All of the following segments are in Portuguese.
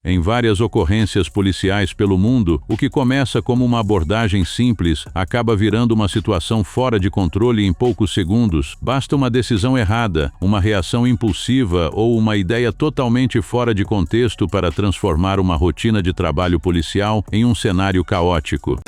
Em várias ocorrências policiais pelo mundo, o que começa como uma abordagem simples acaba virando uma situação fora de controle em poucos segundos. Basta uma decisão errada, uma reação impulsiva ou uma ideia totalmente fora de contexto para transformar uma rotina de trabalho policial em um cenário caótico.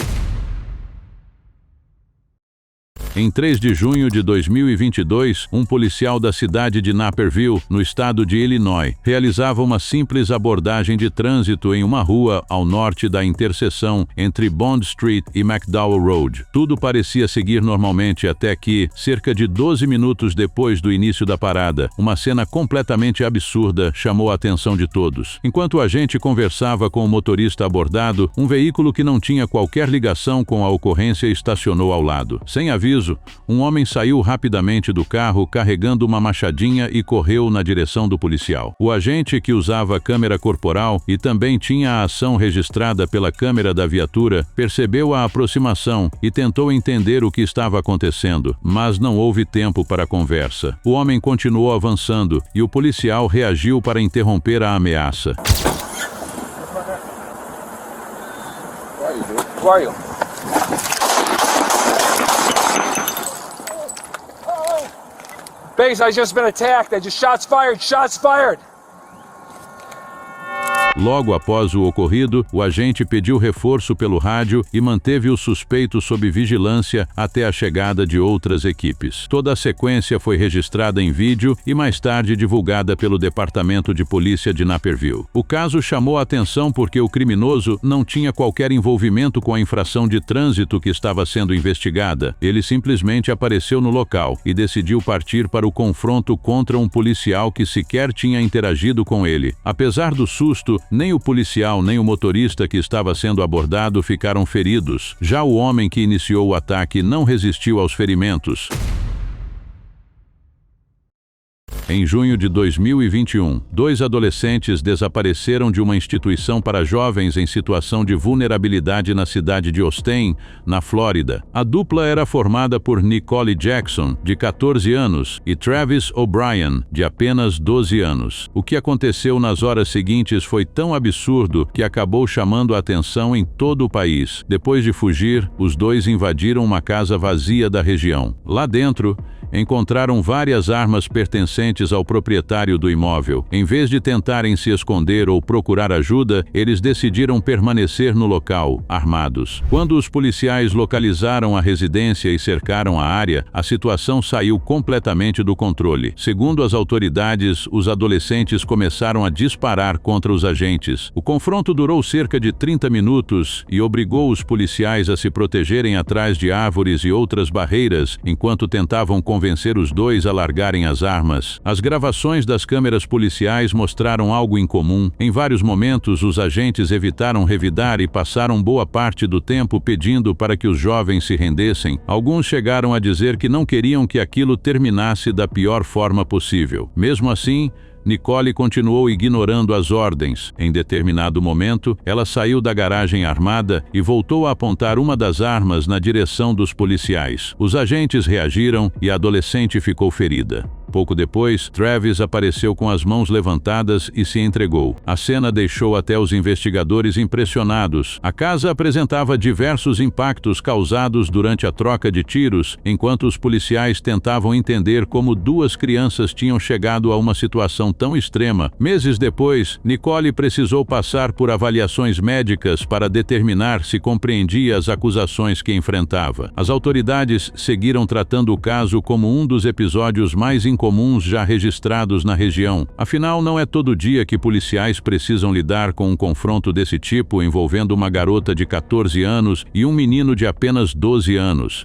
Em 3 de junho de 2022, um policial da cidade de Naperville, no estado de Illinois, realizava uma simples abordagem de trânsito em uma rua ao norte da interseção entre Bond Street e McDowell Road. Tudo parecia seguir normalmente até que, cerca de 12 minutos depois do início da parada, uma cena completamente absurda chamou a atenção de todos. Enquanto o agente conversava com o motorista abordado, um veículo que não tinha qualquer ligação com a ocorrência estacionou ao lado. Sem aviso, um homem saiu rapidamente do carro carregando uma machadinha e correu na direção do policial. O agente, que usava câmera corporal e também tinha a ação registrada pela câmera da viatura, percebeu a aproximação e tentou entender o que estava acontecendo, mas não houve tempo para conversa. O homem continuou avançando e o policial reagiu para interromper a ameaça. Who are you? Base, I just been attacked. I just shots fired. Shots fired. Logo após o ocorrido, o agente pediu reforço pelo rádio e manteve o suspeito sob vigilância até a chegada de outras equipes. Toda a sequência foi registrada em vídeo e mais tarde divulgada pelo Departamento de Polícia de Naperville. O caso chamou a atenção porque o criminoso não tinha qualquer envolvimento com a infração de trânsito que estava sendo investigada. Ele simplesmente apareceu no local e decidiu partir para o confronto contra um policial que sequer tinha interagido com ele. Apesar do susto, nem o policial nem o motorista que estava sendo abordado ficaram feridos. Já o homem que iniciou o ataque não resistiu aos ferimentos. Em junho de 2021, 2 adolescentes desapareceram de uma instituição para jovens em situação de vulnerabilidade na cidade de Austin, na Flórida. A dupla era formada por Nicole Jackson, de 14 anos, e Travis O'Brien, de apenas 12 anos. O que aconteceu nas horas seguintes foi tão absurdo que acabou chamando a atenção em todo o país. Depois de fugir, os dois invadiram uma casa vazia da região. Lá dentro, encontraram várias armas pertencentes ao proprietário do imóvel. Em vez de tentarem se esconder ou procurar ajuda, eles decidiram permanecer no local, armados. Quando os policiais localizaram a residência e cercaram a área, a situação saiu completamente do controle. Segundo as autoridades, os adolescentes começaram a disparar contra os agentes. O confronto durou cerca de 30 minutos e obrigou os policiais a se protegerem atrás de árvores e outras barreiras enquanto tentavam convencer os dois a largarem as armas. As gravações das câmeras policiais mostraram algo incomum. Em vários momentos, os agentes evitaram revidar e passaram boa parte do tempo pedindo para que os jovens se rendessem. Alguns chegaram a dizer que não queriam que aquilo terminasse da pior forma possível. Mesmo assim, Nicole continuou ignorando as ordens. Em determinado momento, ela saiu da garagem armada e voltou a apontar uma das armas na direção dos policiais. Os agentes reagiram e a adolescente ficou ferida. Pouco depois, Travis apareceu com as mãos levantadas e se entregou. A cena deixou até os investigadores impressionados. A casa apresentava diversos impactos causados durante a troca de tiros, enquanto os policiais tentavam entender como 2 crianças tinham chegado a uma situação tão extrema. Meses depois, Nicole precisou passar por avaliações médicas para determinar se compreendia as acusações que enfrentava. As autoridades seguiram tratando o caso como um dos episódios mais incomuns já registrados na região. Afinal, não é todo dia que policiais precisam lidar com um confronto desse tipo envolvendo uma garota de 14 anos e um menino de apenas 12 anos.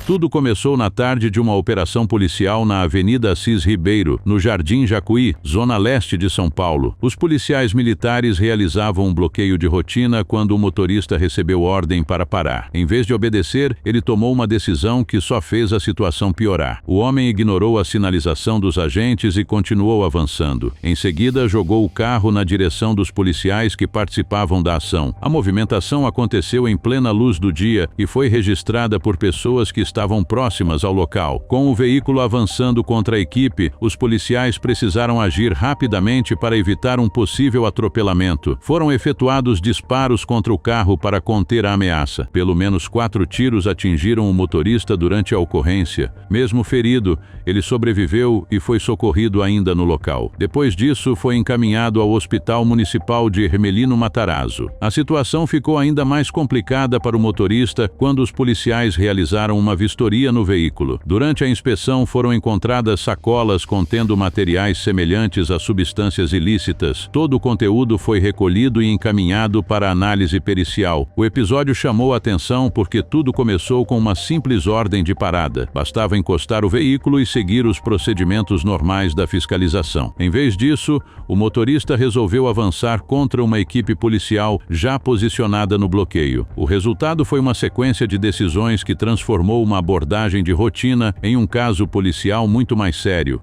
Tudo começou na tarde de uma operação policial na Avenida Assis Ribeiro, no Jardim Jacuí, zona leste de São Paulo. Os policiais militares realizavam um bloqueio de rotina quando o motorista recebeu ordem para parar. Em vez de obedecer, ele tomou uma decisão que só fez a situação piorar. O homem ignorou a sinalização dos agentes e continuou avançando. Em seguida, jogou o carro na direção dos policiais que participavam da ação. A movimentação aconteceu em plena luz do dia e foi registrada por pessoas que estavam próximas ao local. Com o veículo avançando contra a equipe, os policiais precisaram agir rapidamente para evitar um possível atropelamento. Foram efetuados disparos contra o carro para conter a ameaça. Pelo menos 4 tiros atingiram o motorista durante a ocorrência. Mesmo ferido, ele sobreviveu e foi socorrido ainda no local. Depois disso, foi encaminhado ao Hospital Municipal de Hermelino Matarazzo. A situação ficou ainda mais complicada para o motorista quando os policiais realizaram uma vistoria no veículo. Durante a inspeção, foram encontradas sacolas contendo materiais semelhantes a substâncias ilícitas. Todo o conteúdo foi recolhido e encaminhado para análise pericial. O episódio chamou a atenção porque tudo começou com uma simples ordem de parada. Bastava encostar o veículo e seguir os procedimentos normais da fiscalização. Em vez disso, o motorista resolveu avançar contra uma equipe policial já posicionada no bloqueio. O resultado foi uma sequência de decisões que transformou uma abordagem de rotina em um caso policial muito mais sério.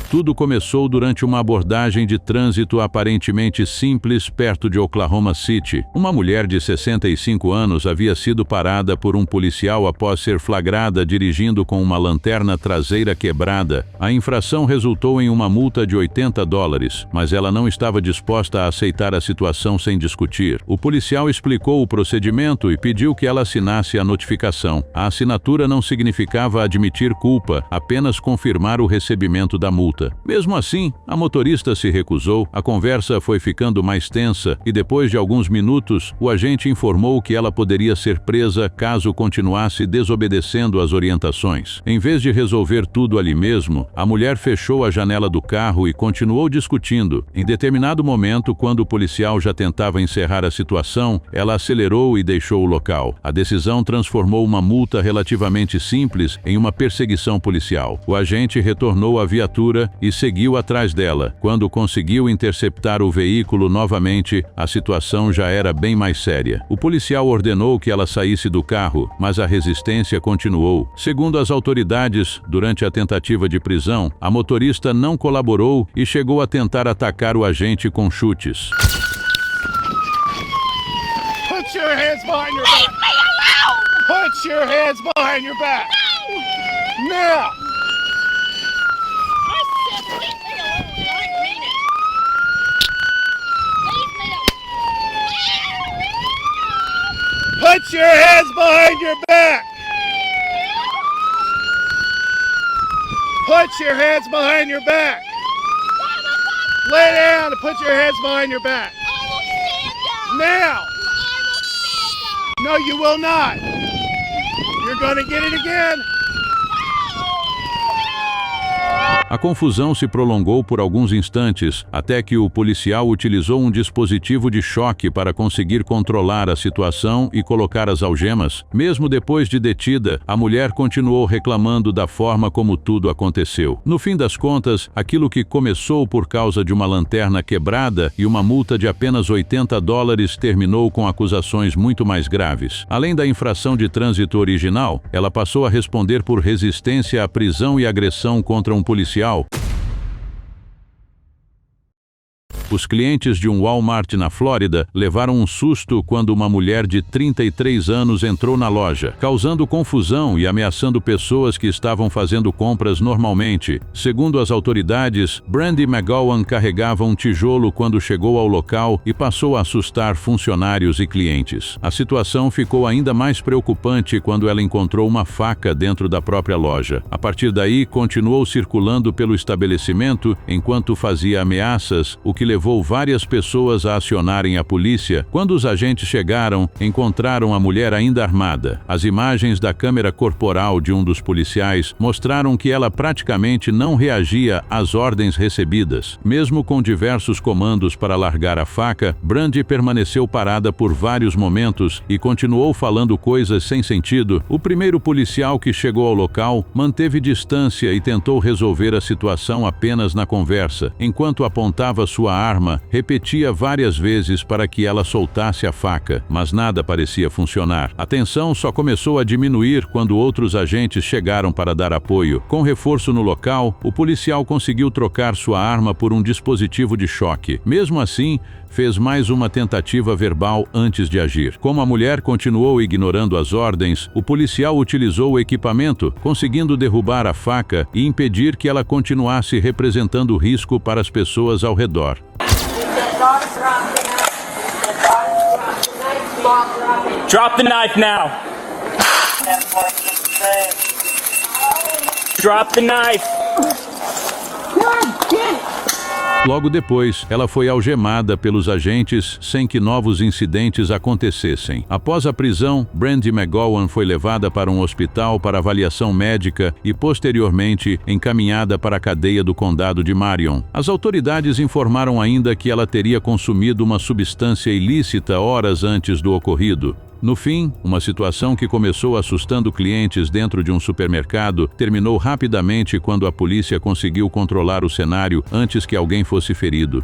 Tudo começou durante uma abordagem de trânsito aparentemente simples perto de Oklahoma City. Uma mulher de 65 anos havia sido parada por um policial após ser flagrada dirigindo com uma lanterna traseira quebrada. A infração resultou em uma multa de $80, mas ela não estava disposta a aceitar a situação sem discutir. O policial explicou o procedimento e pediu que ela assinasse a notificação. A assinatura não significava admitir culpa, apenas confirmar o recebimento da multa. Mesmo assim, a motorista se recusou, a conversa foi ficando mais tensa e depois de alguns minutos, o agente informou que ela poderia ser presa caso continuasse desobedecendo às orientações. Em vez de resolver tudo ali mesmo, a mulher fechou a janela do carro e continuou discutindo. Em determinado momento, quando o policial já tentava encerrar a situação, ela acelerou e deixou o local. A decisão transformou uma multa relativamente simples em uma perseguição policial. O agente retornou à viatura e seguiu atrás dela. Quando conseguiu interceptar o veículo novamente, a situação já era bem mais séria. O policial ordenou que ela saísse do carro, mas a resistência continuou. Segundo as autoridades, durante a tentativa de prisão, a motorista não colaborou e chegou a tentar atacar o agente com chutes. Put your hands behind your back. Leave me alone! Put your hands behind your back. Now! I said leave me alone and I mean it. Leave me alone. Put your hands behind your back. Put your hands behind your back. Lay down and put your hands behind your back. I will stand up. Now! I will stand up. No, you will not. You're gonna get it again. A confusão se prolongou por alguns instantes, até que o policial utilizou um dispositivo de choque para conseguir controlar a situação e colocar as algemas. Mesmo depois de detida, a mulher continuou reclamando da forma como tudo aconteceu. No fim das contas, aquilo que começou por causa de uma lanterna quebrada e uma multa de apenas $80 terminou com acusações muito mais graves. Além da infração de trânsito original, ela passou a responder por resistência à prisão e agressão contra um policial. Os clientes de um Walmart na Flórida levaram um susto quando uma mulher de 33 anos entrou na loja, causando confusão e ameaçando pessoas que estavam fazendo compras normalmente. Segundo as autoridades, Brandy McGowan carregava um tijolo quando chegou ao local e passou a assustar funcionários e clientes. A situação ficou ainda mais preocupante quando ela encontrou uma faca dentro da própria loja. A partir daí, continuou circulando pelo estabelecimento enquanto fazia ameaças, o que levou várias pessoas a acionarem a polícia. Quando os agentes chegaram, encontraram a mulher ainda armada. As imagens da câmera corporal de um dos policiais mostraram que ela praticamente não reagia às ordens recebidas. Mesmo com diversos comandos para largar a faca, Brandy permaneceu parada por vários momentos e continuou falando coisas sem sentido. O primeiro policial que chegou ao local manteve distância e tentou resolver a situação apenas na conversa. Enquanto apontava sua arma, repetia várias vezes para que ela soltasse a faca, mas nada parecia funcionar. A tensão só começou a diminuir quando outros agentes chegaram para dar apoio. Com reforço no local, o policial conseguiu trocar sua arma por um dispositivo de choque. Mesmo assim, fez mais uma tentativa verbal antes de agir. Como a mulher continuou ignorando as ordens, o policial utilizou o equipamento, conseguindo derrubar a faca e impedir que ela continuasse representando risco para as pessoas ao redor. Drop the knife now. Drop the knife. Logo depois, ela foi algemada pelos agentes sem que novos incidentes acontecessem. Após a prisão, Brandy McGowan foi levada para um hospital para avaliação médica e, posteriormente, encaminhada para a cadeia do condado de Marion. As autoridades informaram ainda que ela teria consumido uma substância ilícita horas antes do ocorrido. No fim, uma situação que começou assustando clientes dentro de um supermercado terminou rapidamente quando a polícia conseguiu controlar o cenário antes que alguém fosse ferido.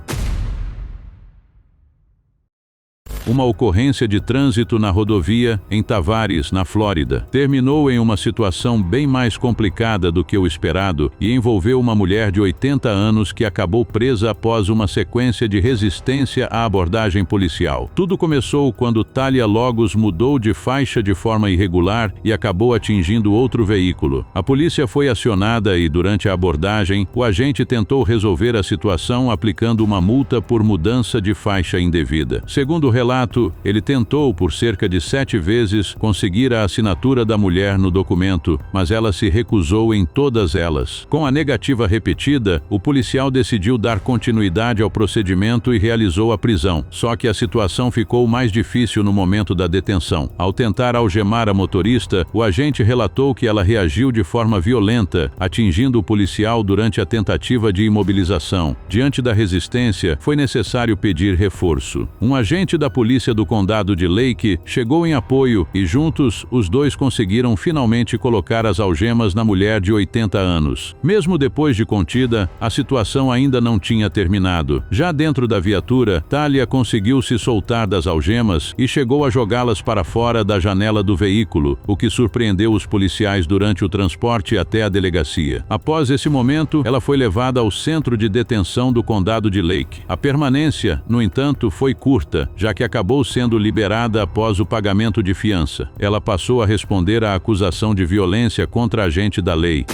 Uma ocorrência de trânsito na rodovia em Tavares, na Flórida, terminou em uma situação bem mais complicada do que o esperado e envolveu uma mulher de 80 anos que acabou presa após uma sequência de resistência à abordagem policial. Tudo começou quando Talia Logos mudou de faixa de forma irregular e acabou atingindo outro veículo. A polícia foi acionada e, durante a abordagem, o agente tentou resolver a situação aplicando uma multa por mudança de faixa indevida. Segundo o relato, ele tentou por cerca de 7 vezes conseguir a assinatura da mulher no documento, mas ela se recusou em todas elas. Com a negativa repetida, o policial decidiu dar continuidade ao procedimento e realizou a prisão. Só que a situação ficou mais difícil no momento da detenção. Ao tentar algemar a motorista, o agente relatou que ela reagiu de forma violenta, atingindo o policial durante a tentativa de imobilização. Diante da resistência, foi necessário pedir reforço. Um agente da polícia do condado de Lake chegou em apoio e juntos os dois conseguiram finalmente colocar as algemas na mulher de 80 anos. Mesmo depois de contida, a situação ainda não tinha terminado. Já dentro da viatura, Talia conseguiu se soltar das algemas e chegou a jogá-las para fora da janela do veículo, o que surpreendeu os policiais durante o transporte até a delegacia. Após esse momento, ela foi levada ao centro de detenção do condado de Lake. A permanência, no entanto, foi curta, já que acabou sendo liberada após o pagamento de fiança. Ela passou a responder à acusação de violência contra agente da lei.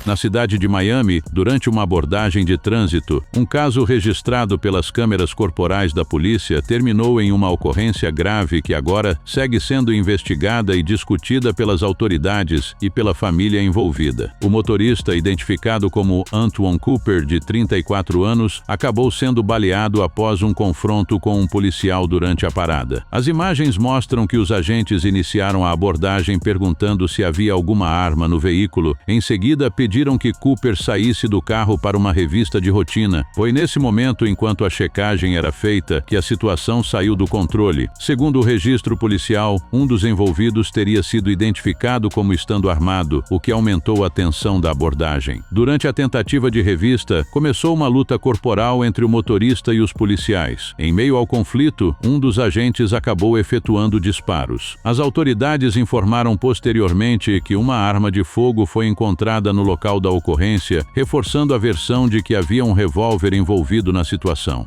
Na cidade de Miami, durante uma abordagem de trânsito, um caso registrado pelas câmeras corporais da polícia terminou em uma ocorrência grave que agora segue sendo investigada e discutida pelas autoridades e pela família envolvida. O motorista, identificado como Antoine Cooper, de 34 anos, acabou sendo baleado após um confronto com um policial durante a parada. As imagens mostram que os agentes iniciaram a abordagem perguntando se havia alguma arma no veículo. Em seguida, pediram que Cooper saísse do carro para uma revista de rotina. Foi nesse momento, enquanto a checagem era feita, que a situação saiu do controle. Segundo o registro policial, um dos envolvidos teria sido identificado como estando armado, o que aumentou a tensão da abordagem. Durante a tentativa de revista, começou uma luta corporal entre o motorista e os policiais. Em meio ao conflito, um dos agentes acabou efetuando disparos. As autoridades informaram posteriormente que uma arma de fogo foi encontrada no local da ocorrência, reforçando a versão de que havia um revólver envolvido na situação.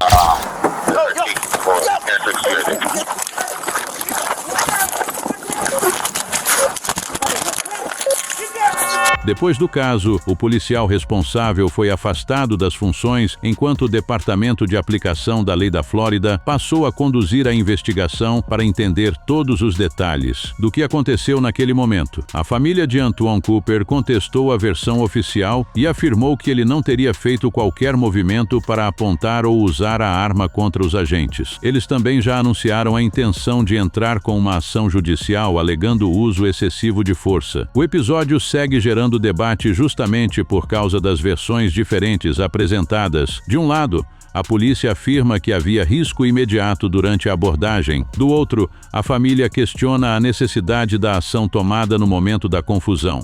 Depois do caso, o policial responsável foi afastado das funções enquanto o Departamento de Aplicação da Lei da Flórida passou a conduzir a investigação para entender todos os detalhes do que aconteceu naquele momento. A família de Antoine Cooper contestou a versão oficial e afirmou que ele não teria feito qualquer movimento para apontar ou usar a arma contra os agentes. Eles também já anunciaram a intenção de entrar com uma ação judicial alegando o uso excessivo de força. O episódio segue gerando debate justamente por causa das versões diferentes apresentadas. De um lado, a polícia afirma que havia risco imediato durante a abordagem. Do outro, a família questiona a necessidade da ação tomada no momento da confusão.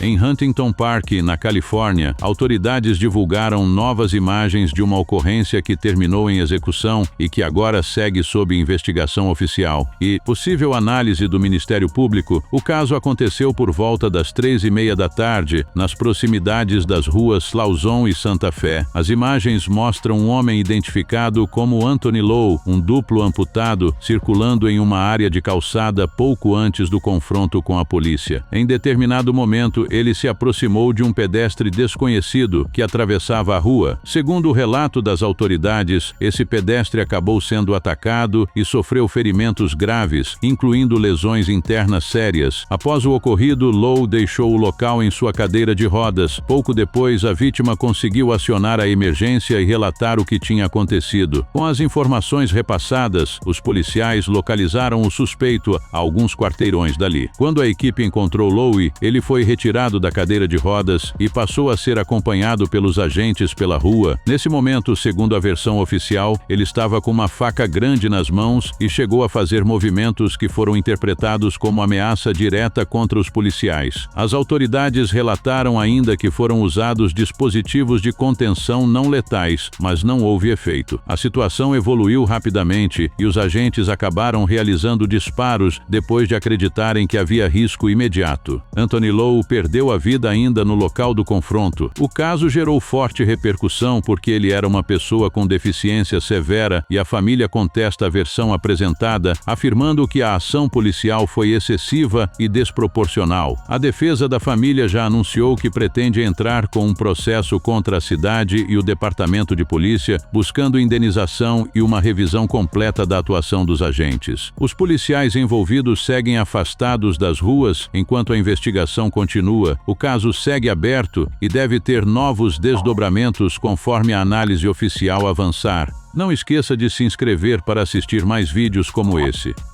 Em Huntington Park, na Califórnia, autoridades divulgaram novas imagens de uma ocorrência que terminou em execução e que agora segue sob investigação oficial. E possível análise do Ministério Público, o caso aconteceu por volta das 3:30 da tarde, nas proximidades das ruas Lauzon e Santa Fé. As imagens mostram um homem identificado como Anthony Lowe, um duplo amputado, circulando em uma área de calçada pouco antes do confronto com a polícia. Em determinado momento, ele se aproximou de um pedestre desconhecido que atravessava a rua. Segundo o relato das autoridades, esse pedestre acabou sendo atacado e sofreu ferimentos graves, incluindo lesões internas sérias. Após o ocorrido, Lowe deixou o local em sua cadeira de rodas. Pouco depois, a vítima conseguiu acionar a emergência e relatar o que tinha acontecido. Com as informações repassadas, os policiais localizaram o suspeito a alguns quarteirões dali. Quando a equipe encontrou Lowe, ele foi retirado da cadeira de rodas e passou a ser acompanhado pelos agentes pela rua. Nesse momento, segundo a versão oficial, ele estava com uma faca grande nas mãos e chegou a fazer movimentos que foram interpretados como ameaça direta contra os policiais. As autoridades relataram ainda que foram usados dispositivos de contenção não letais, mas não houve efeito. A situação evoluiu rapidamente e os agentes acabaram realizando disparos depois de acreditarem que havia risco imediato. Anthony Lowe perdeu a vida ainda no local do confronto. O caso gerou forte repercussão porque ele era uma pessoa com deficiência severa e a família contesta a versão apresentada, afirmando que a ação policial foi excessiva e desproporcional. A defesa da família já anunciou que pretende entrar com um processo contra a cidade e o departamento de polícia, buscando indenização e uma revisão completa da atuação dos agentes. Os policiais envolvidos seguem afastados das ruas enquanto a investigação continua. O caso segue aberto e deve ter novos desdobramentos conforme a análise oficial avançar. Não esqueça de se inscrever para assistir mais vídeos como esse.